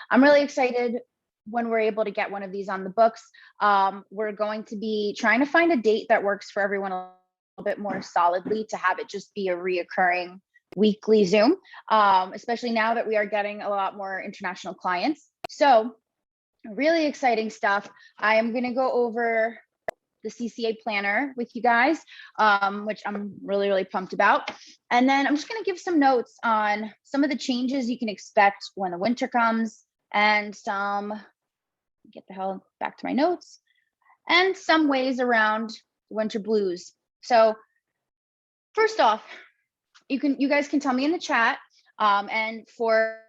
I'm really excited when we're able to get one of these on the books. We're going to be trying to find a date that works for everyone a little bit more solidly to have it just be a reoccurring weekly Zoom, especially now that we are getting a lot more international clients. So really exciting stuff. I am going to go over the CCA planner with you guys, which I'm really, really pumped about. And then I'm just going to give some notes on some of the changes you can expect when the winter comes, and some, get the hell back to my notes, and some ways around winter blues. So first off, you guys can tell me in the chat, and for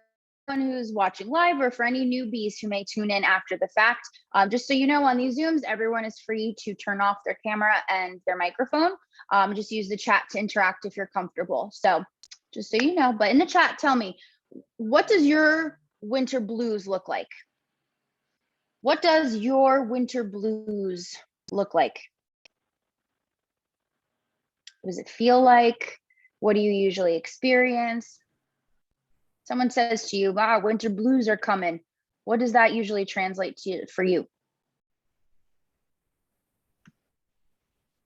anyone who's watching live or for any newbies who may tune in after the fact, just so you know, on these Zooms, everyone is free to turn off their camera and their microphone. Just use the chat to interact if you're comfortable. So just so you know, but in the chat, tell me, what does your winter blues look like? What does your winter blues look like? What does it feel like? What do you usually experience? Someone says to you, wow, winter blues are coming. What does that usually translate to for you?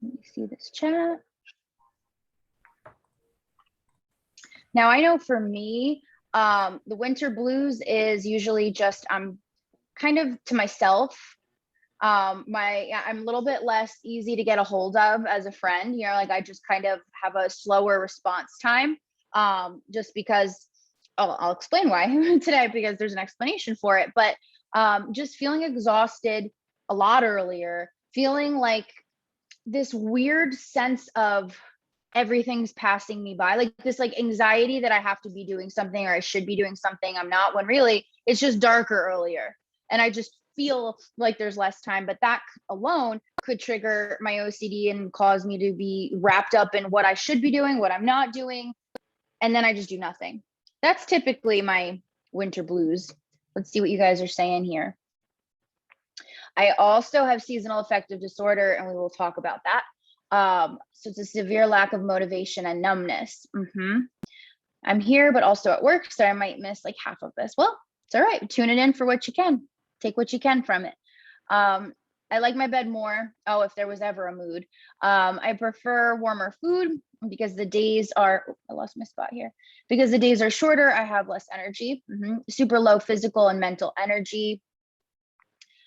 Let me see this chat. Now, I know for me, the winter blues is usually just I'm kind of to myself. I'm a little bit less easy to get a hold of as a friend. You know, like I just kind of have a slower response time, just because I'll explain why today, because there's an explanation for it. But just feeling exhausted a lot earlier, feeling like this weird sense of everything's passing me by, like this like anxiety that I have to be doing something or I should be doing something I'm not, when really it's just darker earlier and I just feel like there's less time. But that alone could trigger my OCD and cause me to be wrapped up in what I should be doing, what I'm not doing, and then I just do nothing. That's typically my winter blues. Let's see what you guys are saying here. I also have seasonal affective disorder, and we will talk about that. So it's a severe lack of motivation and numbness. I'm here, but also at work, so I might miss like half of this. Well, it's all right. Tune it in for what you can. Take what you can from it. I like my bed more. Oh, if there was ever a mood. I prefer warmer food because the days are, I lost my spot here. Because the days are shorter, I have less energy. Super low physical and mental energy.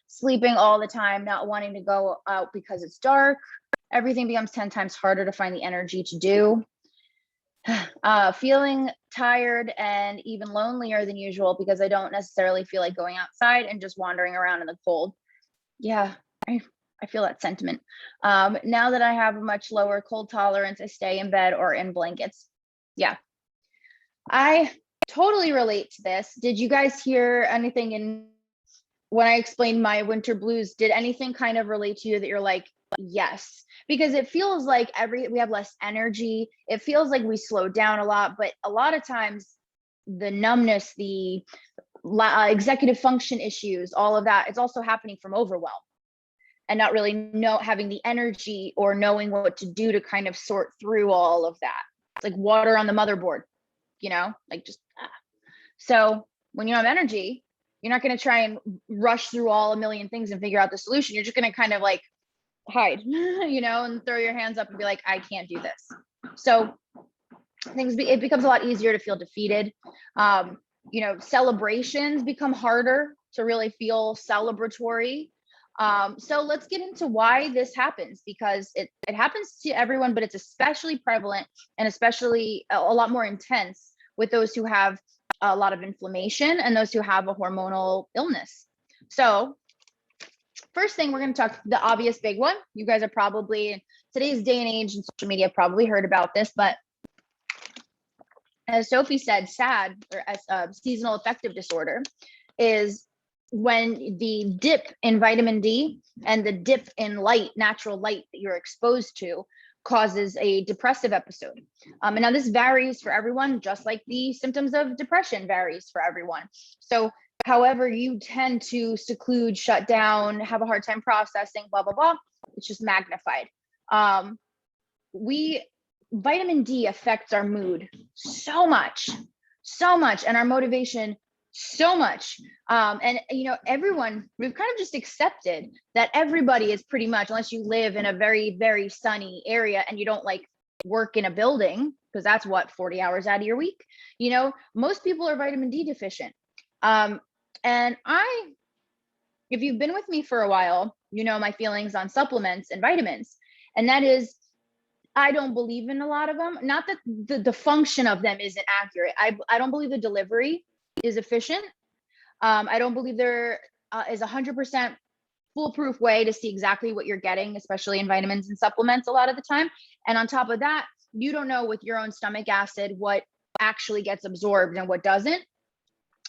Sleeping all the time, not wanting to go out because it's dark. Everything becomes 10 times harder to find the energy to do. Feeling tired and even lonelier than usual because I don't necessarily feel like going outside and just wandering around in the cold. Yeah, I feel that sentiment. Now that I have a much lower cold tolerance, I stay in bed or in blankets. Yeah, I totally relate to this. Did you guys hear anything in when I explained my winter blues? Did anything kind of relate to you that you're like, yes? Because it feels like we have less energy. It feels like we slow down a lot, but a lot of times the numbness, the executive function issues, all of that, it's also happening from overwhelm and not really having the energy or knowing what to do to kind of sort through all of that. It's like water on the motherboard, you know, like just, So when you have energy, you're not going to try and rush through all a million things and figure out the solution. You're just going to kind of like hide, you know, and throw your hands up and be like, I can't do this. So it becomes a lot easier to feel defeated. You know, celebrations become harder to really feel celebratory. So let's get into why this happens, because it happens to everyone, but it's especially prevalent and especially a lot more intense with those who have a lot of inflammation and those who have a hormonal illness. So first thing we're going to talk, the obvious big one. You guys are probably in today's day and age in social media probably heard about this, but as Sophie said, SAD, or seasonal affective disorder, is when the dip in vitamin D and the dip in light, natural light that you're exposed to, causes a depressive episode. And now this varies for everyone, just like the symptoms of depression varies for everyone. So however you tend to seclude, shut down, have a hard time processing, blah, blah, blah, it's just magnified. Vitamin D affects our mood so much, and our motivation so much. And everyone, we've kind of just accepted that everybody is pretty much, unless you live in a very, very sunny area and you don't like work in a building, because that's what, 40 hours out of your week, most people are vitamin D deficient. And if you've been with me for a while, my feelings on supplements and vitamins. And that is, I don't believe in a lot of them. Not that the function of them isn't accurate. I don't believe the delivery is efficient. I don't believe there is 100% foolproof way to see exactly what you're getting, especially in vitamins and supplements a lot of the time. And on top of that, you don't know with your own stomach acid what actually gets absorbed and what doesn't.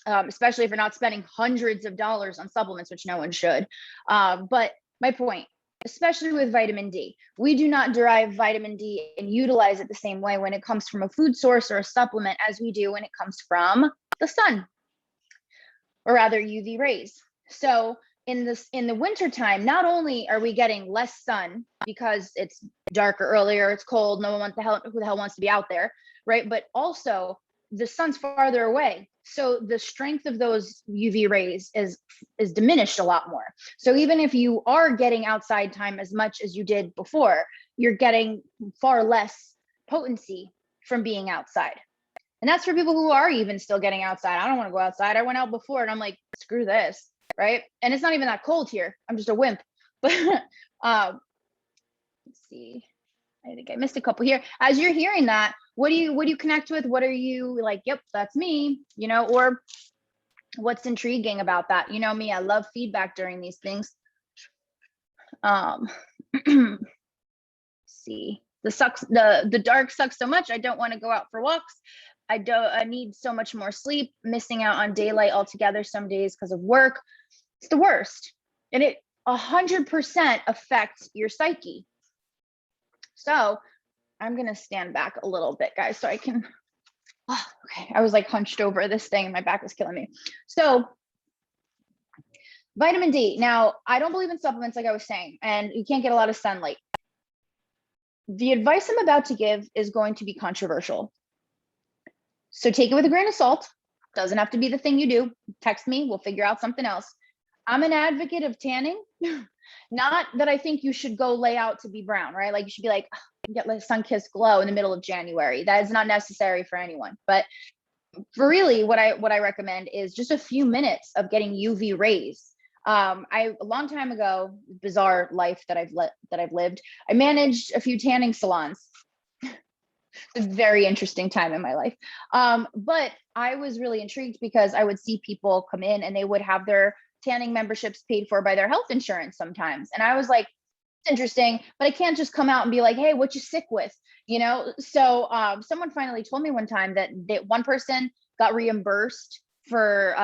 Especially if you're not spending hundreds of dollars on supplements, which no one should. But my point, especially with vitamin D, we do not derive vitamin D and utilize it the same way when it comes from a food source or a supplement as we do when it comes from the sun, or rather UV rays. So in the wintertime, not only are we getting less sun because it's darker earlier, it's cold, no one wants who the hell wants to be out there, right? But also the sun's farther away. So the strength of those UV rays is diminished a lot more. So even if you are getting outside time as much as you did before, you're getting far less potency from being outside. And that's for people who are even still getting outside. I don't want to go outside. I went out before and I'm like, screw this, right? And it's not even that cold here. I'm just a wimp. But let's see. I think I missed a couple here. As you're hearing that, what do you connect with? What are you like, yep, that's me, or what's intriguing about that? You know me, I love feedback during these things. See, the dark sucks so much. I don't want to go out for walks. I need so much more sleep, missing out on daylight altogether some days because of work. It's the worst. And it 100% affects your psyche. So I'm going to stand back a little bit, guys, so I can, okay. I was like hunched over this thing and my back was killing me. So vitamin D. Now, I don't believe in supplements, like I was saying, and you can't get a lot of sunlight. The advice I'm about to give is going to be controversial. So take it with a grain of salt. Doesn't have to be the thing you do. Text me, we'll figure out something else. I'm an advocate of tanning. Not that I think you should go lay out to be brown, right? Like you should be like, get like sun-kissed glow in the middle of January. That is not necessary for anyone. But for really, what I recommend is just a few minutes of getting UV rays. A long time ago, bizarre life that I've lived, I managed a few tanning salons. It's a very interesting time in my life. But I was really intrigued because I would see people come in and they would have their tanning memberships paid for by their health insurance sometimes. And I was like, it's interesting, but I can't just come out and be like, hey, what you sick with? So someone finally told me one time that one person got reimbursed for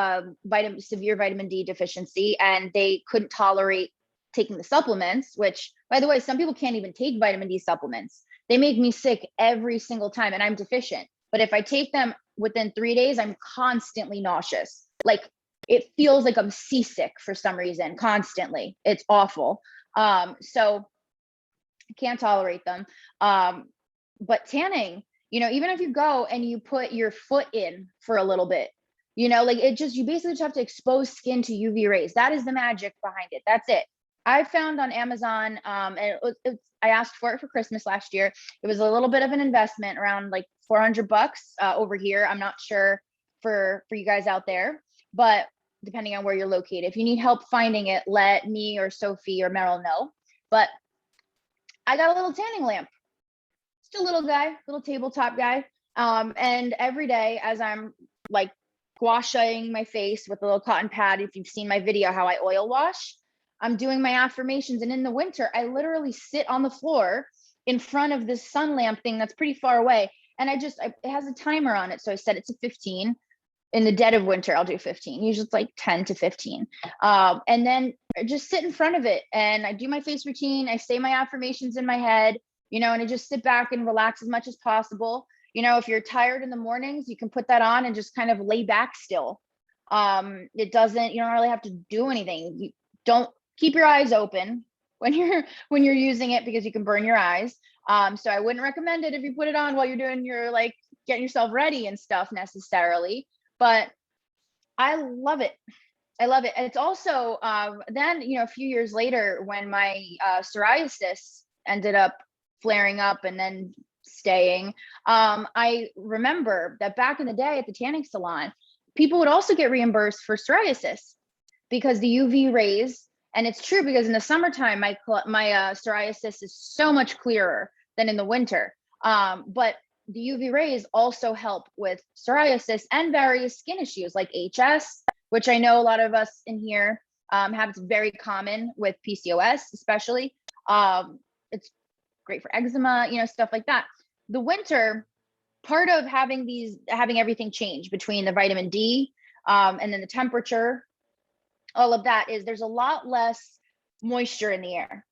severe vitamin D deficiency, and they couldn't tolerate taking the supplements, which, by the way, some people can't even take vitamin D supplements. They make me sick every single time, and I'm deficient. But if I take them within 3 days, I'm constantly nauseous. Like it feels like I'm seasick for some reason, constantly. It's awful. So I can't tolerate them. But tanning, even if you go and you put your foot in for a little bit, like you basically just have to expose skin to UV rays. That is the magic behind it. That's it. I found on Amazon, and I asked for it for Christmas last year. It was a little bit of an investment, around like $400 over here. I'm not sure for you guys out there, but depending on where you're located, if you need help finding it, let me or Sophie or Meryl know. But I got a little tanning lamp, just a little guy, little tabletop guy. And every day as I'm like washing my face with a little cotton pad, if you've seen my video, how I oil wash, I'm doing my affirmations. And in the winter, I literally sit on the floor in front of this sun lamp thing that's pretty far away. And it has a timer on it. So I set it to 15. In the dead of winter, I'll do 15. Usually it's like 10 to 15. And then I just sit in front of it and I do my face routine. I say my affirmations in my head, and I just sit back and relax as much as possible. If you're tired in the mornings, you can put that on and just kind of lay back still. You don't really have to do anything. You don't keep your eyes open when you're using it, because you can burn your eyes. So I wouldn't recommend it if you put it on while you're doing your, like, getting yourself ready and stuff necessarily. But I love it. I love it. It's also then, a few years later when my psoriasis ended up flaring up and then staying, I remember that back in the day at the tanning salon, people would also get reimbursed for psoriasis because the UV rays, and it's true because in the summertime, my psoriasis is so much clearer than in the winter. But the UV rays also help with psoriasis and various skin issues like HS, which I know a lot of us in here have. It's very common with PCOS, especially. It's great for eczema, stuff like that. The winter, part of having everything change between the vitamin D and then the temperature, all of that, is there's a lot less moisture in the air.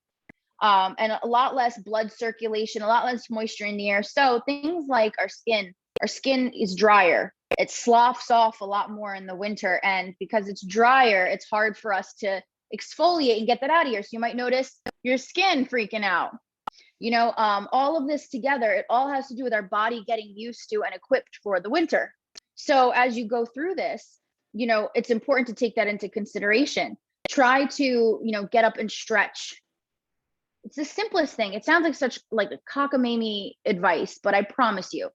And a lot less blood circulation, a lot less moisture in the air. So things like our skin is drier. It sloughs off a lot more in the winter. And because it's drier, it's hard for us to exfoliate and get that out of here. So you might notice your skin freaking out. All of this together, it all has to do with our body getting used to and equipped for the winter. So as you go through this, it's important to take that into consideration. Try to, get up and stretch. It's the simplest thing. It sounds like such like a cockamamie advice, but I promise you,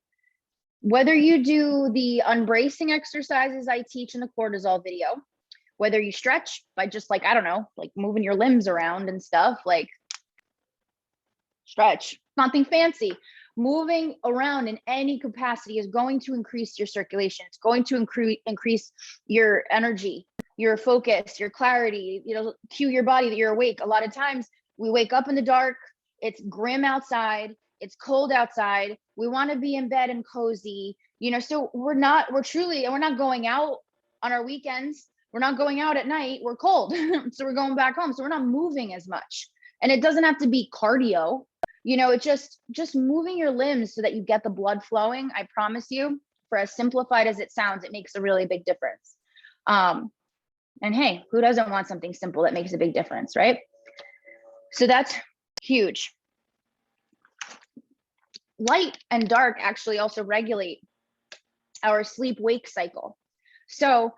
whether you do the unbracing exercises I teach in the cortisol video, whether you stretch by just I don't know, moving your limbs around and stuff, stretch, nothing fancy. Moving around in any capacity is going to increase your circulation. It's going to increase your energy, your focus, your clarity, cue your body that you're awake. A lot of times we wake up in the dark, it's grim outside, it's cold outside, we want to be in bed and cozy, so we're not going out on our weekends, we're not going out at night, we're cold. So we're going back home, so we're not moving as much. And it doesn't have to be cardio, it's just moving your limbs so that you get the blood flowing. I promise you, for as simplified as it sounds, it makes a really big difference. And hey, who doesn't want something simple that makes a big difference, right? So that's huge. Light and dark actually also regulate our sleep-wake cycle. So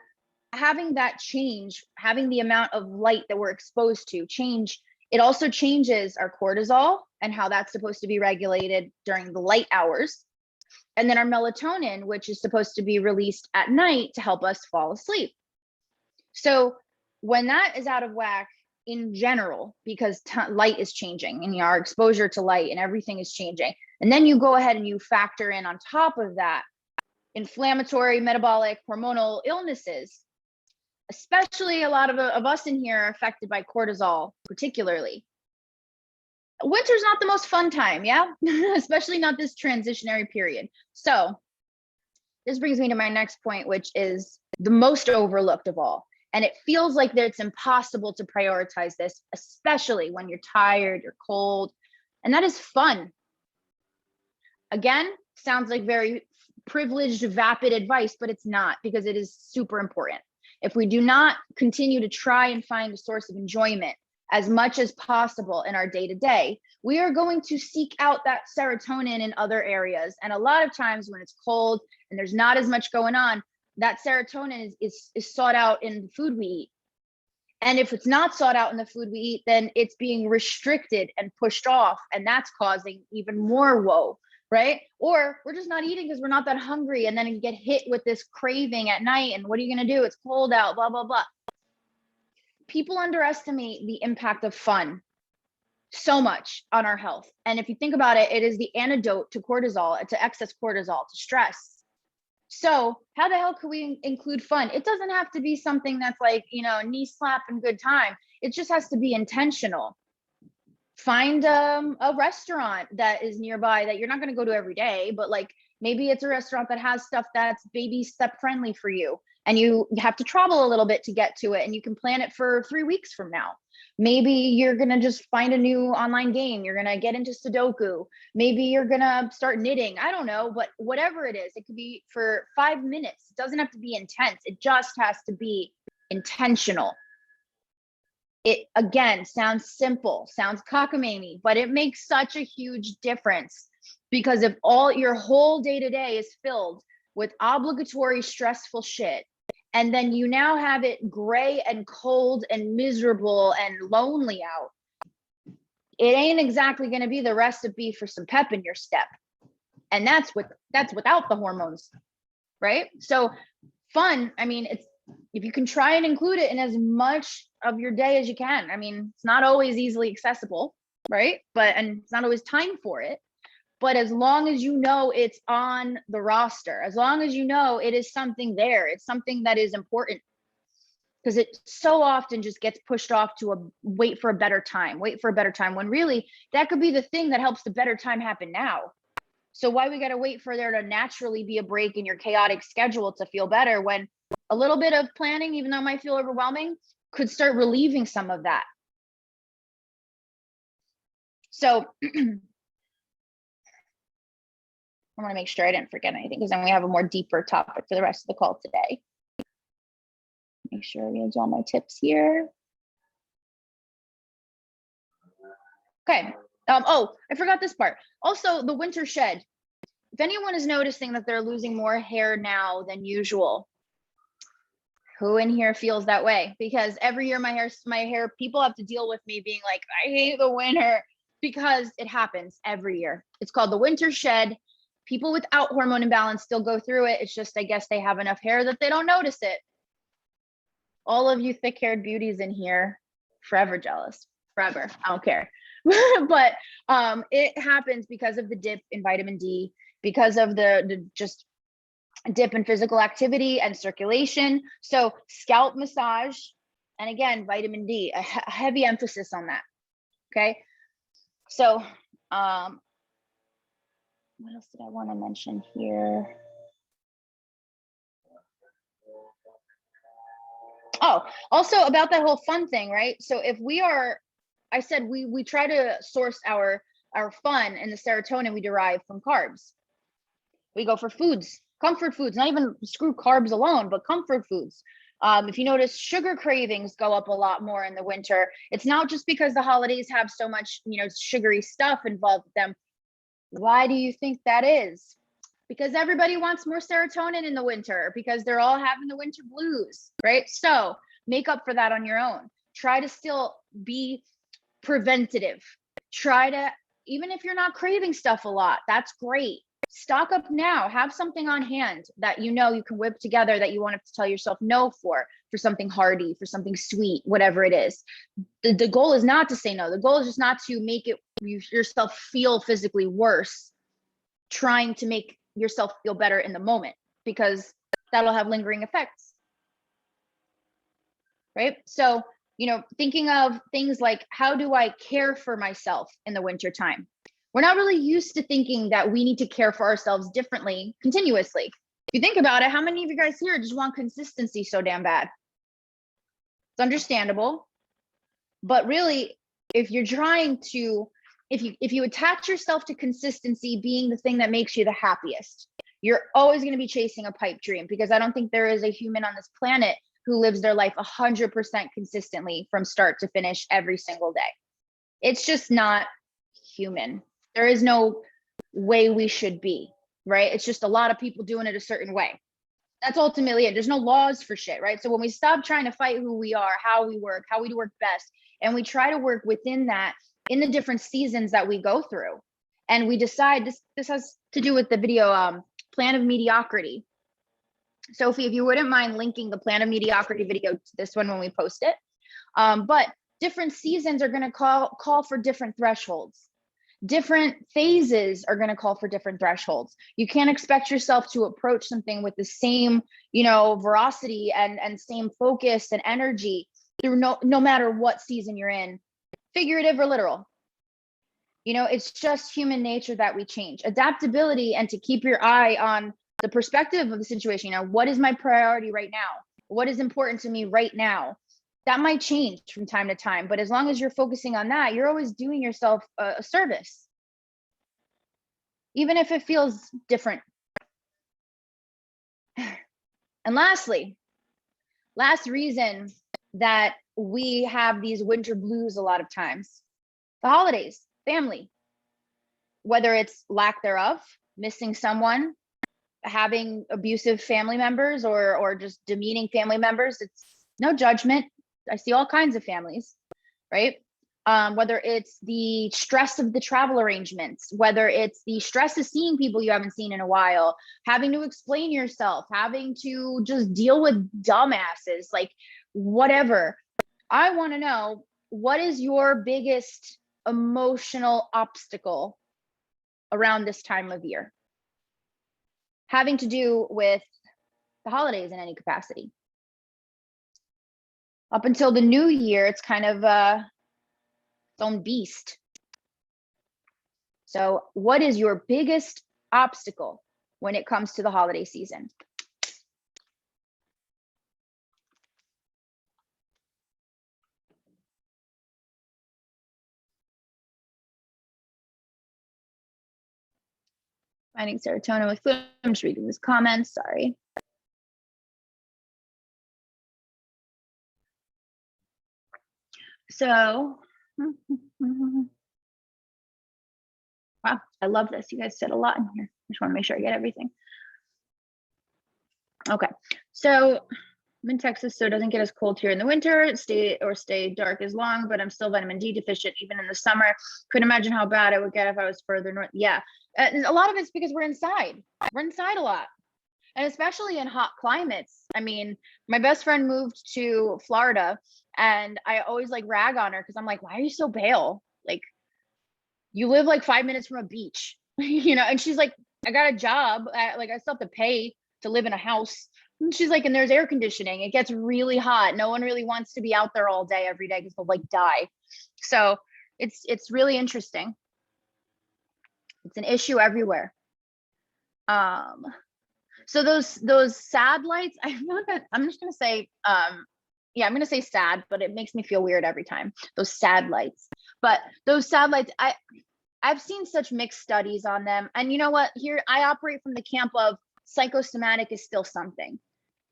having that change, having the amount of light that we're exposed to change, it also changes our cortisol and how that's supposed to be regulated during the light hours. And then our melatonin, which is supposed to be released at night to help us fall asleep. So when that is out of whack, in general, because light is changing and our exposure to light and everything is changing. And then you go ahead and you factor in on top of that inflammatory, metabolic, hormonal illnesses, especially a lot of us in here are affected by cortisol, particularly. Winter's not the most fun time, yeah? Especially not this transitionary period. So this brings me to my next point, which is the most overlooked of all. And it feels like that it's impossible to prioritize this, especially when you're tired, you're cold, and that is fun. Again, sounds like very privileged, vapid advice, but it's not, because it is super important. If we do not continue to try and find a source of enjoyment as much as possible in our day-to-day, we are going to seek out that serotonin in other areas. And a lot of times when it's cold and there's not as much going on, that serotonin is sought out in the food we eat. And if it's not sought out in the food we eat, then it's being restricted and pushed off. And that's causing even more woe, right? Or we're just not eating because we're not that hungry. And then you get hit with this craving at night. And what are you going to do? It's cold out, blah, blah, blah. People underestimate the impact of fun so much on our health. And if you think about it, it is the antidote to cortisol, to excess cortisol, to stress. So how the hell can we include fun? It doesn't have to be something that's knee slap and good time. It just has to be intentional. Find a restaurant that is nearby that you're not going to go to every day, but maybe it's a restaurant that has stuff that's baby step friendly for you. And you have to travel a little bit to get to it, and you can plan it for 3 weeks from now. Maybe you're going to just find a new online game. You're going to get into Sudoku. Maybe you're going to start knitting. I don't know, but whatever it is, it could be for 5 minutes. It doesn't have to be intense. It just has to be intentional. It, again, sounds simple, sounds cockamamie, but it makes such a huge difference, because if all your whole day-to-day is filled with obligatory stressful shit, and then you now have it gray and cold and miserable and lonely out, it ain't exactly going to be the recipe for some pep in your step. And that's without the hormones, right? So fun, I mean, it's, if you can try and include it in as much of your day as you can. I mean, it's not always easily accessible, right? And it's not always time for it. But as long as you know it's on the roster, as long as you know it is something there, it's something that is important, because it so often just gets pushed off to wait for a better time, when really that could be the thing that helps the better time happen now. So why we got to wait for there to naturally be a break in your chaotic schedule to feel better, when a little bit of planning, even though it might feel overwhelming, could start relieving some of that. So I want to make sure I didn't forget anything, because then we have a more deeper topic for the rest of the call today. Make sure I use all my tips here. Okay. Oh, I forgot this part. Also, the winter shed. If anyone is noticing that they're losing more hair now than usual, who in here feels that way? Because every year my hair, people have to deal with me being like, I hate the winter, because it happens every year. It's called the winter shed. People without hormone imbalance still go through it. It's just, I guess they have enough hair that they don't notice it. All of you thick-haired beauties in here, forever jealous, forever, I don't care. But it happens because of the dip in vitamin D, because of the just dip in physical activity and circulation. So scalp massage, and again, vitamin D, a heavy emphasis on that, okay? So what else did I want to mention here? Oh, also about that whole fun thing, right? So if we are, I said we try to source our fun and the serotonin we derive from carbs. We go for foods, comfort foods, not even screw carbs alone, but comfort foods. If you notice, sugar cravings go up a lot more in the winter. It's not just because the holidays have so much, sugary stuff involved with them. Why do you think that is? Because everybody wants more serotonin in the winter, because they're all having the winter blues, right? So make up for that on your own. Try to still be preventative. Try to, even if you're not craving stuff a lot, that's great. Stock up now. Have something on hand that you can whip together, that you won't have to tell yourself no for something hearty, for something sweet, whatever it is. The goal is not to say no. The goal is just not to make yourself feel physically worse, trying to make yourself feel better in the moment, because that'll have lingering effects, right? So, thinking of things like, how do I care for myself in the winter time? We're not really used to thinking that we need to care for ourselves differently continuously. If you think about it, how many of you guys here just want consistency so damn bad? It's understandable, but really, if you're trying to, if you attach yourself to consistency being the thing that makes you the happiest, you're always going to be chasing a pipe dream, because I don't think there is a human on this planet who lives their life 100% consistently from start to finish every single day. It's just not human. There is no way we should be, right? It's just a lot of people doing it a certain way. That's ultimately it. There's no laws for shit, right? So when we stop trying to fight who we are, how we work best, and we try to work within that in the different seasons that we go through, and we decide, this has to do with the video Plan of Mediocrity. Sophie, if you wouldn't mind linking the Plan of Mediocrity video to this one when we post it. But different seasons are going to call for different thresholds. Different phases are going to call for different thresholds. You can't expect yourself to approach something with the same, veracity and same focus and energy through no matter what season you're in, figurative or literal. It's just human nature that we change. Adaptability, and to keep your eye on the perspective of the situation. What is my priority right now? What is important to me right now? That might change from time to time, but as long as you're focusing on that, you're always doing yourself a service, even if it feels different. And lastly, last reason that we have these winter blues a lot of times, the holidays, family, whether it's lack thereof, missing someone, having abusive family members or just demeaning family members. It's no judgment. I see all kinds of families, right? Whether it's the stress of the travel arrangements, whether it's the stress of seeing people you haven't seen in a while, having to explain yourself, having to just deal with dumbasses, like whatever. I want to know, what is your biggest emotional obstacle around this time of year, having to do with the holidays in any capacity? Up until the new year, it's kind of its own beast. So what is your biggest obstacle when it comes to the holiday season? Finding serotonin with food. I'm just reading these comments, sorry. So, wow, I love this. You guys said a lot in here. I just want to make sure I get everything. Okay, so I'm in Texas, so it doesn't get as cold here in the winter. Stay dark as long, but I'm still vitamin D deficient even in the summer. Couldn't imagine how bad it would get if I was further north. Yeah, a lot of it's because we're inside. We're inside a lot, and especially in hot climates. I mean, my best friend moved to Florida, and I always like rag on her because I'm like, why are you so pale? Like, you live like 5 minutes from a beach, you know? And she's like, I got a job. Like, I still have to pay to live in a house. And she's like, and there's air conditioning. It gets really hot. No one really wants to be out there all day, every day, because they'll like die. So it's really interesting. It's an issue everywhere. So those sad lights, I'm just gonna say, yeah, I'm gonna say sad, but it makes me feel weird every time. Those sad lights. But those sad lights, I've seen such mixed studies on them. And you know what? Here I operate from the camp of psychosomatic is still something.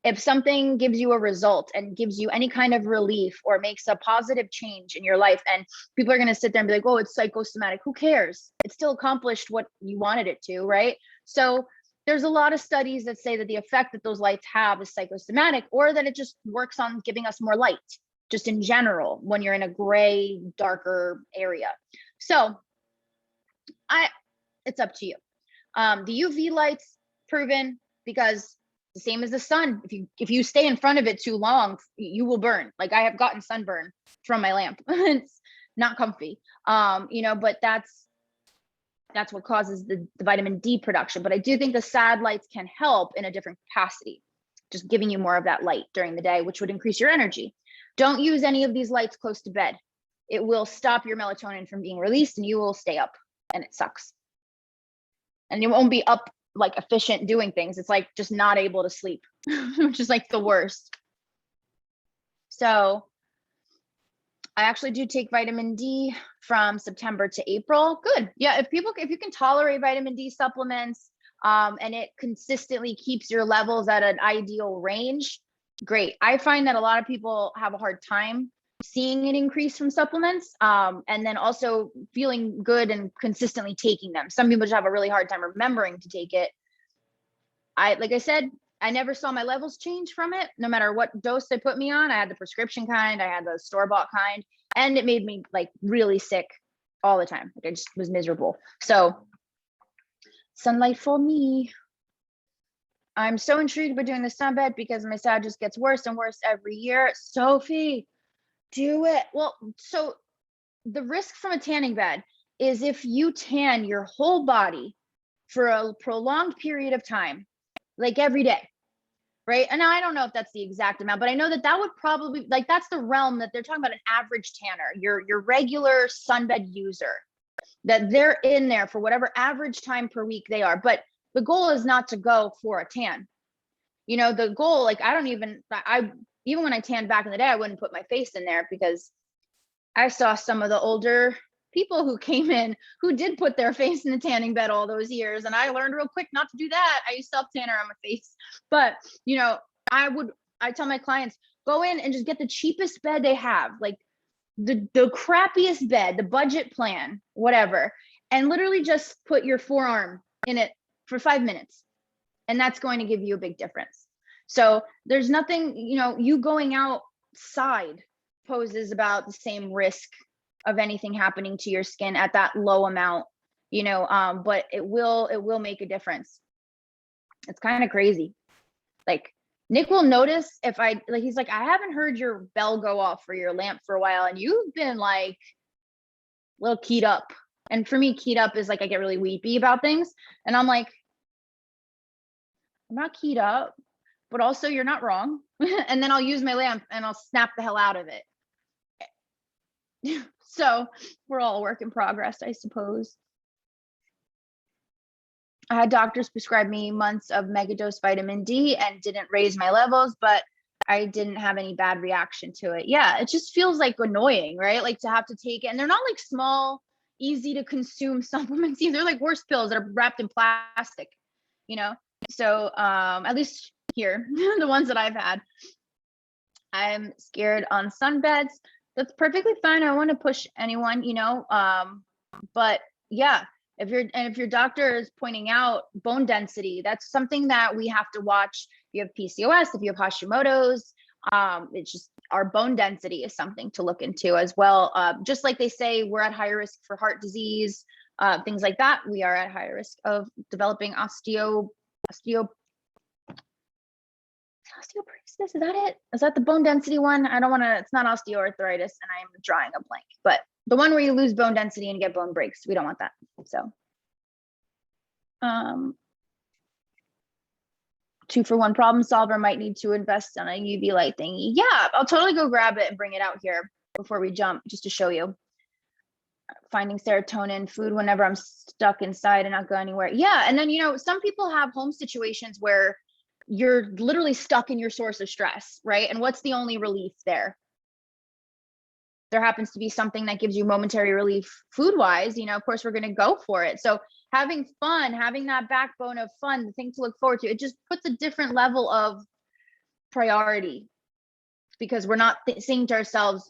If something gives you a result and gives you any kind of relief or makes a positive change in your life, and people are going to sit there and be like, oh, it's psychosomatic. Who cares? It still accomplished what you wanted it to, right? So there's a lot of studies that say that the effect that those lights have is psychosomatic, or that it just works on giving us more light, just in general, when you're in a gray, darker area. So it's up to you. The UV lights, proven, because the same as the sun. If you stay in front of it too long, you will burn. Like, I have gotten sunburn from my lamp. It's not comfy. You know, but that's what causes the vitamin D production. But I do think the sad lights can help in a different capacity, just giving you more of that light during the day, which would increase your energy. Don't use any of these lights close to bed. It will stop your melatonin from being released and you will stay up, and it sucks. And you won't be up like efficient doing things. It's like just not able to sleep, which is like the worst. So I actually do take vitamin D from September to April. Good. Yeah, if you can tolerate vitamin D supplements, and it consistently keeps your levels at an ideal range, great. I find that a lot of people have a hard time seeing an increase from supplements, and then also feeling good and consistently taking them. Some people just have a really hard time remembering to take it. Like I said, I never saw my levels change from it, no matter what dose they put me on. I had the prescription kind, I had the store-bought kind, and it made me like really sick all the time. Like, I just was miserable. So sunlight for me. I'm so intrigued by doing the sunbed because my SAD just gets worse and worse every year. Sophie, do it. Well, so the risk from a tanning bed is if you tan your whole body for a prolonged period of time, like every day, right? And I don't know if that's the exact amount, but I know that would probably, like, that's the realm that they're talking about, an average tanner, your regular sunbed user, that they're in there for whatever average time per week they are. But the goal is not to go for a tan. You know, the goal, like, even when I tanned back in the day, I wouldn't put my face in there because I saw some of the older people who came in who did put their face in the tanning bed all those years. And I learned real quick not to do that. I use self tanner on my face. But, you know, I tell my clients, go in and just get the cheapest bed they have, like the crappiest bed, the budget plan, whatever, and literally just put your forearm in it for 5 minutes. And that's going to give you a big difference. So there's nothing, you going outside poses about the same risk of anything happening to your skin at that low amount, but it will make a difference. It's kind of crazy. Like Nick will notice if he's like, I haven't heard your bell go off for your lamp for a while, and you've been like a little keyed up. And for me, keyed up is like I get really weepy about things, and I'm like, I'm not keyed up, but also you're not wrong. And then I'll use my lamp and I'll snap the hell out of it. So we're all a work in progress, I suppose. I had doctors prescribe me months of megadose vitamin D and didn't raise my levels, but I didn't have any bad reaction to it. Yeah, it just feels like annoying, right? Like to have to take it. And they're not like small, easy to consume supplements. They're like horse pills that are wrapped in plastic, So at least here, the ones that I've had. I'm scared on sunbeds. That's perfectly fine. I want to push anyone, but yeah, if your doctor is pointing out bone density, that's something that we have to watch. If you have PCOS, if you have Hashimoto's, it's just our bone density is something to look into as well. Just like they say, we're at higher risk for heart disease, things like that. We are at higher risk of developing osteoporosis. Is that it? Is that the bone density one? I don't want to, it's not osteoarthritis, and I'm drawing a blank, but the one where you lose bone density and get bone breaks, we don't want that. So 2-for-1 problem solver, might need to invest on a UV light thingy. Yeah, I'll totally go grab it and bring it out here before we jump, just to show you. Finding serotonin food whenever I'm stuck inside and not go anywhere. Yeah, and then some people have home situations where you're literally stuck in your source of stress, right? And what's the only relief there? There happens to be something that gives you momentary relief food-wise, of course we're going to go for it. So having fun, having that backbone of fun, the thing to look forward to, it just puts a different level of priority, because we're not saying to ourselves,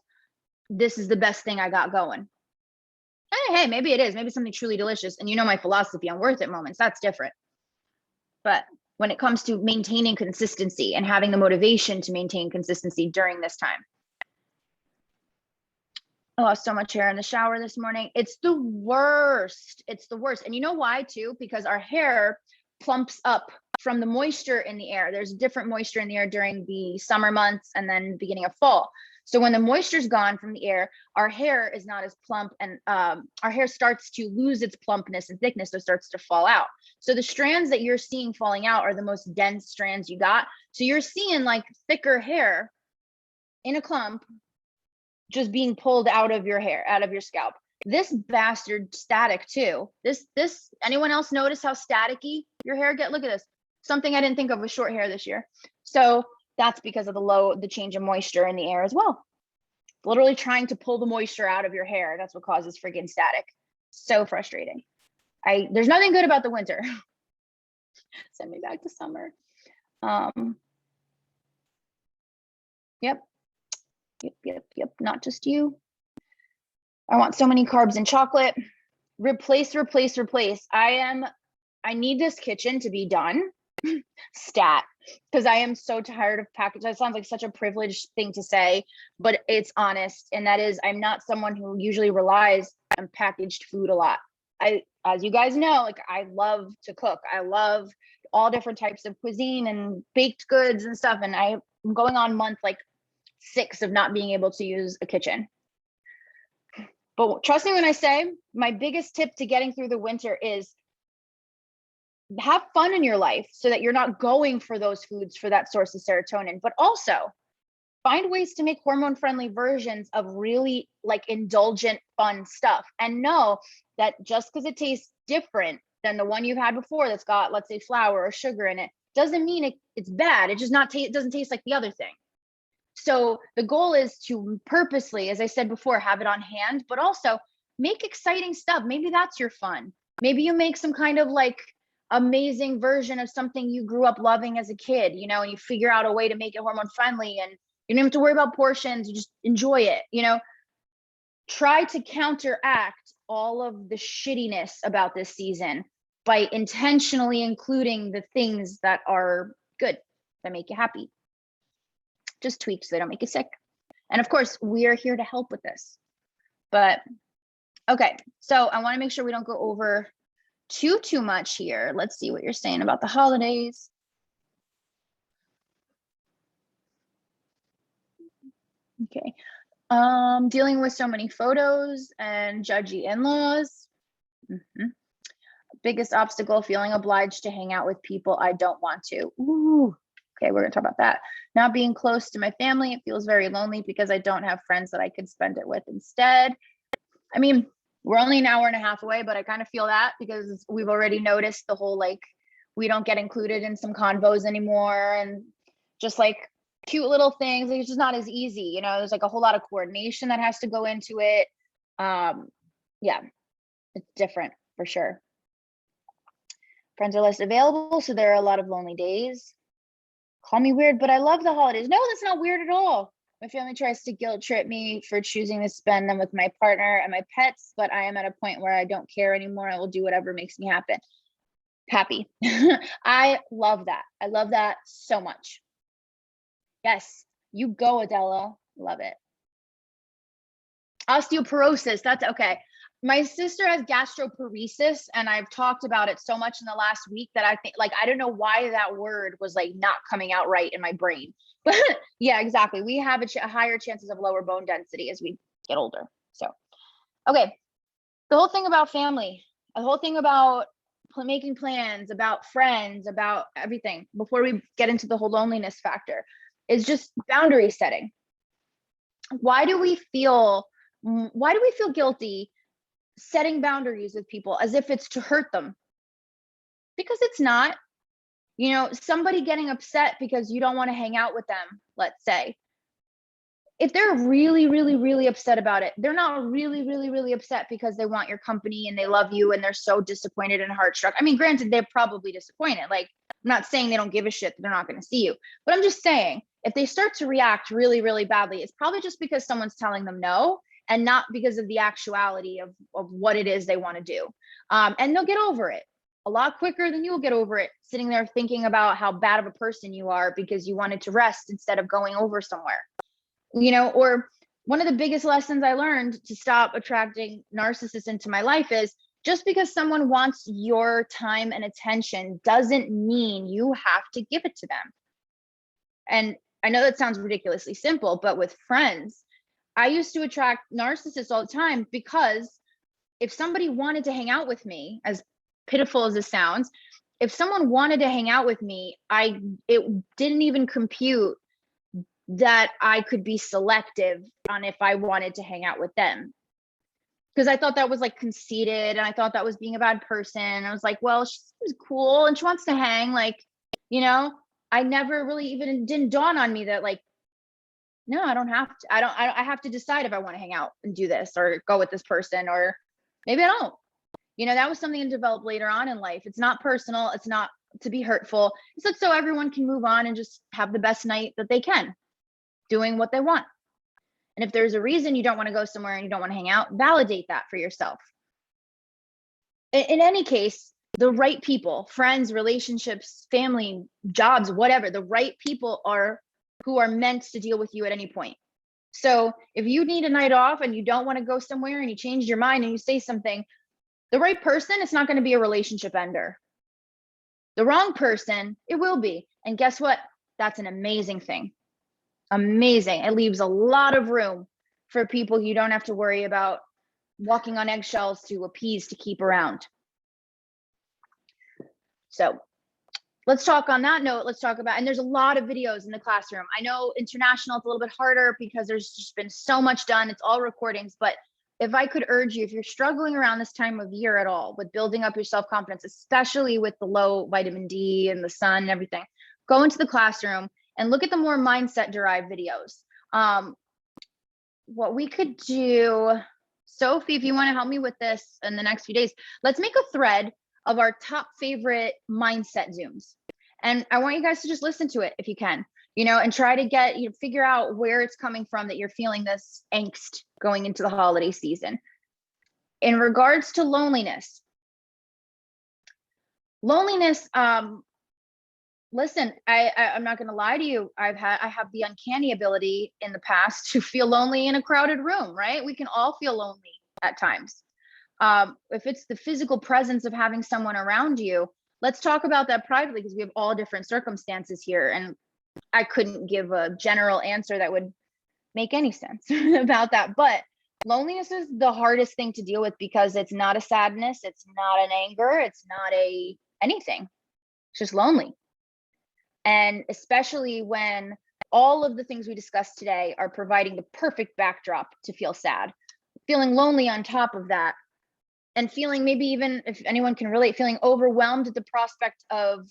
this is the best thing I got going. Hey, maybe it is. Maybe something truly delicious. And my philosophy on worth it moments, that's different. But when it comes to maintaining consistency and having the motivation to maintain consistency during this time. I lost so much hair in the shower this morning. It's the worst. It's the worst. And you know why too? Because our hair plumps up from the moisture in the air. There's different moisture in the air during the summer months and then beginning of fall. So when the moisture's gone from the air, our hair is not as plump, and our hair starts to lose its plumpness and thickness, so it starts to fall out. So the strands that you're seeing falling out are the most dense strands you got. So you're seeing like thicker hair in a clump just being pulled out of your hair, out of your scalp. This bastard static too. This, anyone else notice how staticky your hair get? Look at this. Something I didn't think of with short hair this year. So that's because of the change of moisture in the air as well. Literally trying to pull the moisture out of your hair. That's what causes freaking static. So frustrating. There's nothing good about the winter. Send me back to summer. Yep. Not just you. I want so many carbs and chocolate. Replace. I need this kitchen to be done. Stat. Because I am so tired of packaged. That sounds like such a privileged thing to say, but it's honest. And that is, I'm not someone who usually relies on packaged food a lot. As you guys know, like I love to cook. I love all different types of cuisine and baked goods and stuff. And I'm going on month like 6 of not being able to use a kitchen. But trust me when I say, my biggest tip to getting through the winter is have fun in your life so that you're not going for those foods for that source of serotonin, but also find ways to make hormone-friendly versions of really like indulgent, fun stuff. And know that just because it tastes different than the one you've had before that's got, let's say, flour or sugar in it, doesn't mean it's bad. It just it doesn't taste like the other thing. So the goal is to purposely, as I said before, have it on hand, but also make exciting stuff. Maybe that's your fun. Maybe you make some kind of like amazing version of something you grew up loving as a kid, and you figure out a way to make it hormone friendly, and you don't have to worry about portions. You just enjoy it, Try to counteract all of the shittiness about this season by intentionally including the things that are good, that make you happy. Just tweaks so they don't make you sick. And of course, we are here to help with this. But okay, so I want to make sure we don't go over too much here. Let's see what you're saying about the holidays. Okay. Dealing with so many photos and judgy in-laws. Biggest obstacle, feeling obliged to hang out with people I don't want to. Ooh. Okay, we're gonna talk about that. Not being close to my family, it feels very lonely because I don't have friends that I could spend it with instead. I mean, we're only an hour and a half away, but I kind of feel that because we've already noticed the whole, like, we don't get included in some convos anymore, and just like cute little things, like, it's just not as easy, you know, there's like a whole lot of coordination that has to go into it. Yeah, it's different for sure. Friends are less available, so there are a lot of lonely days. Call me weird, but I love the holidays. No, that's not weird at all. My family tries to guilt trip me for choosing to spend them with my partner and my pets, but I am at a point where I don't care anymore. I will do whatever makes me happy. I love that. I love that so much. Yes, you go, Adela. Love it. Osteoporosis, that's okay. My sister has gastroparesis, and I've talked about it so much in the last week that I think, like, I don't know why that word was like not coming out right in my brain. But yeah, exactly. We have a higher chances of lower bone density as we get older. So, okay. The whole thing about family, the whole thing about making plans, about friends, about everything, before we get into the whole loneliness factor, is just boundary setting. Why do we feel guilty setting boundaries with people as if it's to hurt them? Because it's not. You know, somebody getting upset because you don't want to hang out with them, let's say, if they're really, really, really upset about it, they're not really, really, really upset because they want your company and they love you and they're so disappointed and heartstruck. I mean, granted, they're probably disappointed. Like, I'm not saying they don't give a shit that they're not going to see you, but I'm just saying, if they start to react really, really badly, it's probably just because someone's telling them no, and not because of the actuality of what it is they want to do. And they'll get over it a lot quicker than you'll get over it sitting there thinking about how bad of a person you are because you wanted to rest instead of going over somewhere. You know, or one of the biggest lessons I learned to stop attracting narcissists into my life is, just because someone wants your time and attention doesn't mean you have to give it to them. And I know that sounds ridiculously simple, but with friends, I used to attract narcissists all the time because if somebody wanted to hang out with me, as pitiful as this sounds, if someone wanted to hang out with me, it didn't even compute that I could be selective on if I wanted to hang out with them. Because I thought that was like conceited, and I thought that was being a bad person. I was like, well, she's cool and she wants to hang, like, you know, I never really even, didn't dawn on me that, like, no, I don't have to, I have to decide if I want to hang out and do this or go with this person, or maybe I don't. You know, that was something to develop later on in life. It's not personal. It's not to be hurtful. It's like so everyone can move on and just have the best night that they can, doing what they want. And if there's a reason you don't want to go somewhere and you don't want to hang out, validate that for yourself. In any case, the right people, friends, relationships, family, jobs, whatever, the right people are who are meant to deal with you at any point. So if you need a night off and you don't want to go somewhere and you change your mind and you say something, the right person, it's not going to be a relationship ender. The wrong person, it will be. And guess what? That's an amazing thing. Amazing. It leaves a lot of room for people you don't have to worry about walking on eggshells to appease, to keep around. So let's talk on that note. Let's talk about, and there's a lot of videos in the classroom. I know international, it's a little bit harder because there's just been so much done. It's all recordings, but if I could urge you, if you're struggling around this time of year at all with building up your self-confidence, especially with the low vitamin D and the sun and everything, go into the classroom and look at the more mindset derived videos. What we could do, Sophie, if you want to help me with this in the next few days, let's make a thread of our top favorite mindset Zooms. And I want you guys to just listen to it if you can, you know, and try to get, you know, figure out where it's coming from that you're feeling this angst going into the holiday season. In regards to loneliness, Loneliness, listen, I'm not going to lie to you. I have the uncanny ability in the past to feel lonely in a crowded room, right? We can all feel lonely at times. If it's the physical presence of having someone around you, let's talk about that privately, because we have all different circumstances here. And I couldn't give a general answer that would make any sense about that. But loneliness is the hardest thing to deal with, because it's not a sadness, it's not an anger, it's not a anything. It's just lonely. And especially when all of the things we discussed today are providing the perfect backdrop to feel sad, feeling lonely on top of that, and feeling, maybe even if anyone can relate, feeling overwhelmed at the prospect of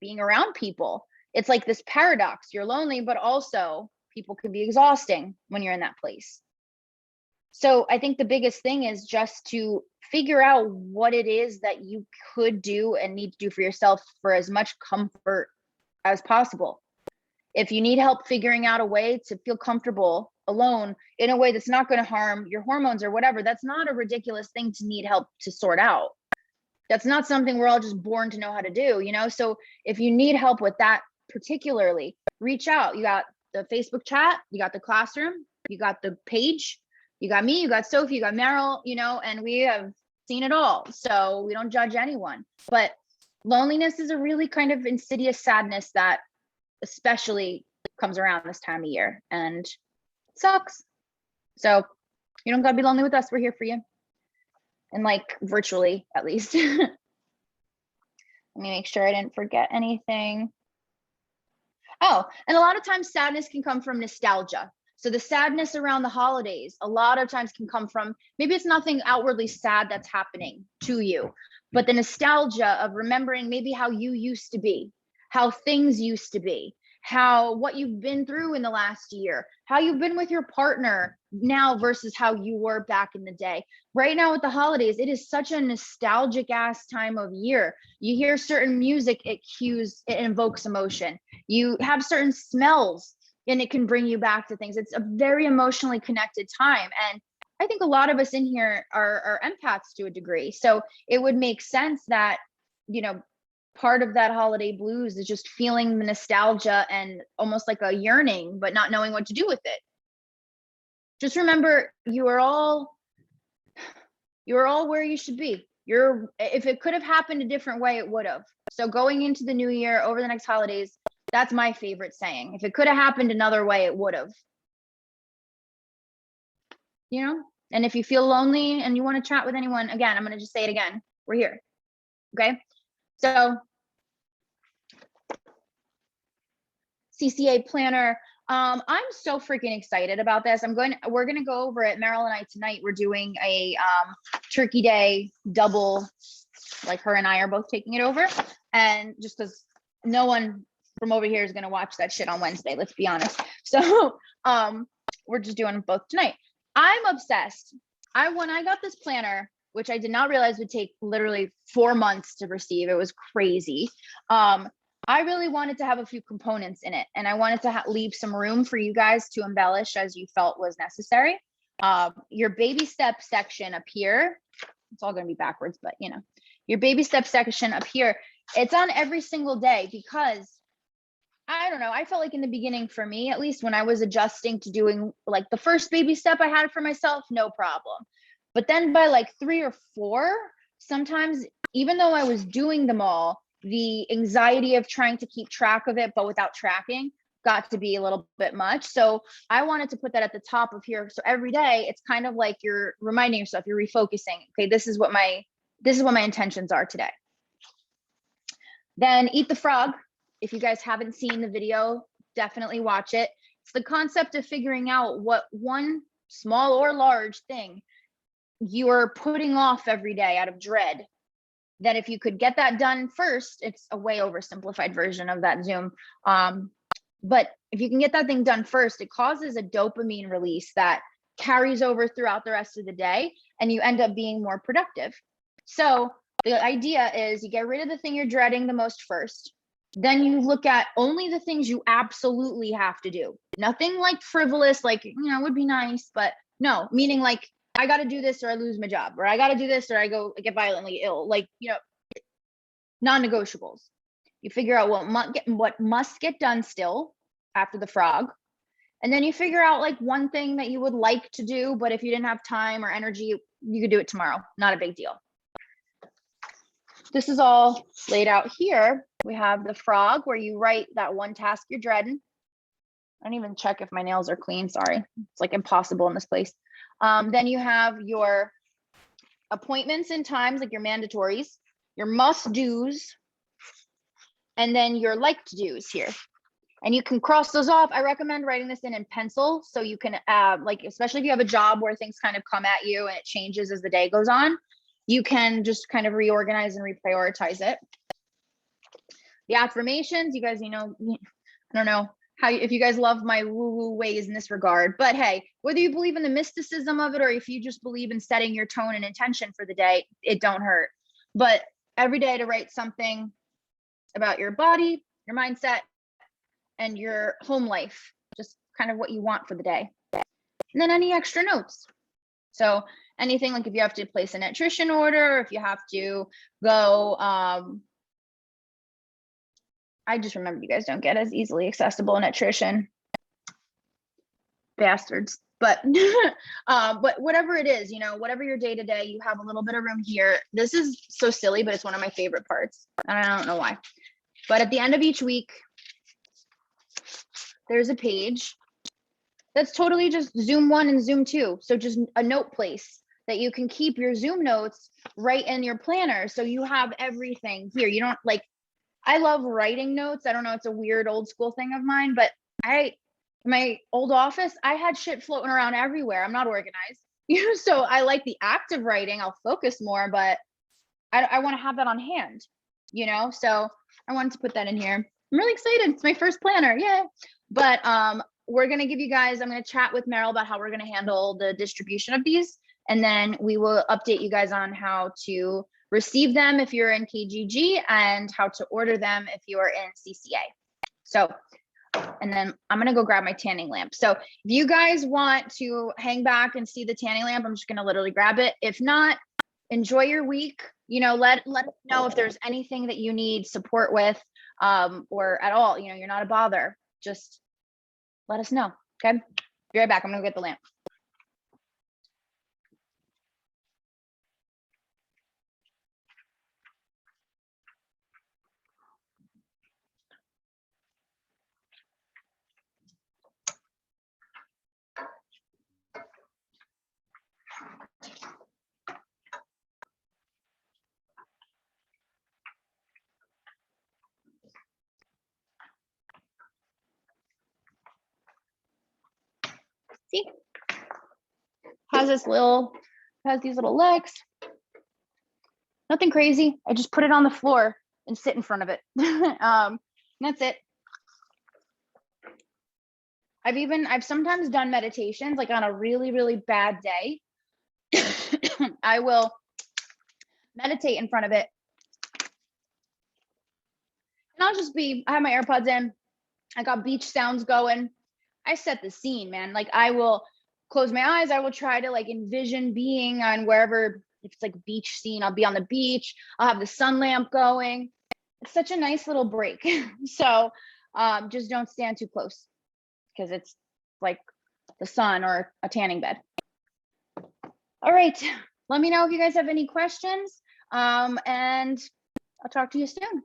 being around people. It's like this paradox. You're lonely, but also people can be exhausting when you're in that place. So I think the biggest thing is just to figure out what it is that you could do and need to do for yourself for as much comfort as possible. If you need help figuring out a way to feel comfortable alone in a way that's not going to harm your hormones or whatever, that's not a ridiculous thing to need help to sort out. That's not something we're all just born to know how to do, you know? So if you need help with that particularly, reach out. You got the Facebook chat, you got the classroom, you got the page, you got me, you got Sophie, you got Meryl, you know, and we have seen it all. So we don't judge anyone. But loneliness is a really kind of insidious sadness that especially comes around this time of year, and it sucks. So you don't gotta be lonely with us. We're here for you. And like virtually, at least. Let me make sure I didn't forget anything. Oh, and a lot of times sadness can come from nostalgia. So the sadness around the holidays, a lot of times can come from, maybe it's nothing outwardly sad that's happening to you, but the nostalgia of remembering maybe how you used to be, how things used to be, what you've been through in the last year, how you've been with your partner now versus how you were back in the day. Right now with the holidays, it is such a nostalgic ass time of year. You hear certain music, it invokes emotion. You have certain smells and it can bring you back to things. It's a very emotionally connected time. And I think a lot of us in here are empaths to a degree. So it would make sense that, you know, part of that holiday blues is just feeling the nostalgia and almost like a yearning, but not knowing what to do with it. Just remember, you are all where you should be. If it could have happened a different way, it would have. So going into the new year, over the next holidays, that's my favorite saying. If it could have happened another way, it would have. You know? And if you feel lonely and you want to chat with anyone, again, I'm going to just say it again. We're here. Okay? So CCA planner, I'm so freaking excited about this. We're going to go over it. Meryl and I tonight, we're doing a Turkey Day double, like her and I are both taking it over. And just because no one from over here is going to watch that shit on Wednesday, let's be honest. So we're just doing both tonight. I'm obsessed. When I got this planner, which I did not realize would take literally 4 months to receive, it was crazy. I really wanted to have a few components in it, and I wanted to leave some room for you guys to embellish as you felt was necessary. Your baby step section up here, it's all going to be backwards, but you know, your baby step section up here, it's on every single day, because I don't know, I felt like in the beginning, for me at least, when I was adjusting to doing like the first baby step I had for myself, no problem. But then by like 3 or 4, sometimes, even though I was doing them all, the anxiety of trying to keep track of it, but without tracking, got to be a little bit much. So I wanted to put that at the top of here. So every day, it's kind of like you're reminding yourself, you're refocusing. Okay, this is what my intentions are today. Then Eat the Frog. If you guys haven't seen the video, definitely watch it. It's the concept of figuring out what one small or large thing you are putting off every day out of dread. That if you could get that done first, it's a way oversimplified version of that Zoom. But if you can get that thing done first, it causes a dopamine release that carries over throughout the rest of the day, and you end up being more productive. So the idea is you get rid of the thing you're dreading the most first. Then you look at only the things you absolutely have to do. Nothing like frivolous, like, you know, would be nice, but no, meaning like, I got to do this or I lose my job, or I got to do this or I get violently ill. Like, you know, non-negotiables. You figure out what must get done still after the frog. And then you figure out like one thing that you would like to do, but if you didn't have time or energy, you could do it tomorrow. Not a big deal. This is all laid out here. We have the frog where you write that one task you're dreading. I don't even check if my nails are clean. Sorry. It's like impossible in this place. Then you have your appointments and times, like your mandatories, your must do's, and then your like to do's here. And you can cross those off. I recommend writing this in pencil so you can, like, especially if you have a job where things kind of come at you and it changes as the day goes on, you can just kind of reorganize and reprioritize it. The affirmations, you guys, you know, I don't know how, if you guys love my woo-woo ways in this regard, but hey, whether you believe in the mysticism of it or if you just believe in setting your tone and intention for the day, it don't hurt. But every day to write something about your body, your mindset, and your home life, just kind of what you want for the day. And then any extra notes. So anything like if you have to place a nutrition order, if you have to go, I just remembered you guys don't get as easily accessible nutrition. Bastards. But whatever it is, you know, whatever your day-to-day, you have a little bit of room here. This is so silly, but it's one of my favorite parts. And I don't know why. But at the end of each week, there's a page that's totally just Zoom 1 and Zoom 2. So just a note place that you can keep your Zoom notes right in your planner. So you have everything here. You don't like, I love writing notes. I don't know, it's a weird old school thing of mine, but my old office, I had shit floating around everywhere. I'm not organized, you know, so I like the act of writing. I'll focus more, but I want to have that on hand, you know, so I wanted to put that in here. I'm really excited. It's my first planner. Yeah. But we're going to give you guys, I'm going to chat with Meryl about how we're going to handle the distribution of these. And then we will update you guys on how to receive them if you're in KGG and how to order them if you are in CCA. So, and then I'm going to go grab my tanning lamp. So if you guys want to hang back and see the tanning lamp, I'm just going to literally grab it. If not, enjoy your week. You know, let us know if there's anything that you need support with or at all, you know, you're not a bother. Just let us know. Okay. Be right back. I'm going to get the lamp. See, has these little legs. Nothing crazy. I just put it on the floor and sit in front of it. That's it. I've sometimes done meditations like on a really, really bad day. I will meditate in front of it. And I have my AirPods in. I got beach sounds going. I set the scene, man. Like I will close my eyes. I will try to like envision being on wherever, if it's like a beach scene, I'll be on the beach. I'll have the sun lamp going. It's such a nice little break. So just don't stand too close because it's like the sun or a tanning bed. All right. Let me know if you guys have any questions and I'll talk to you soon.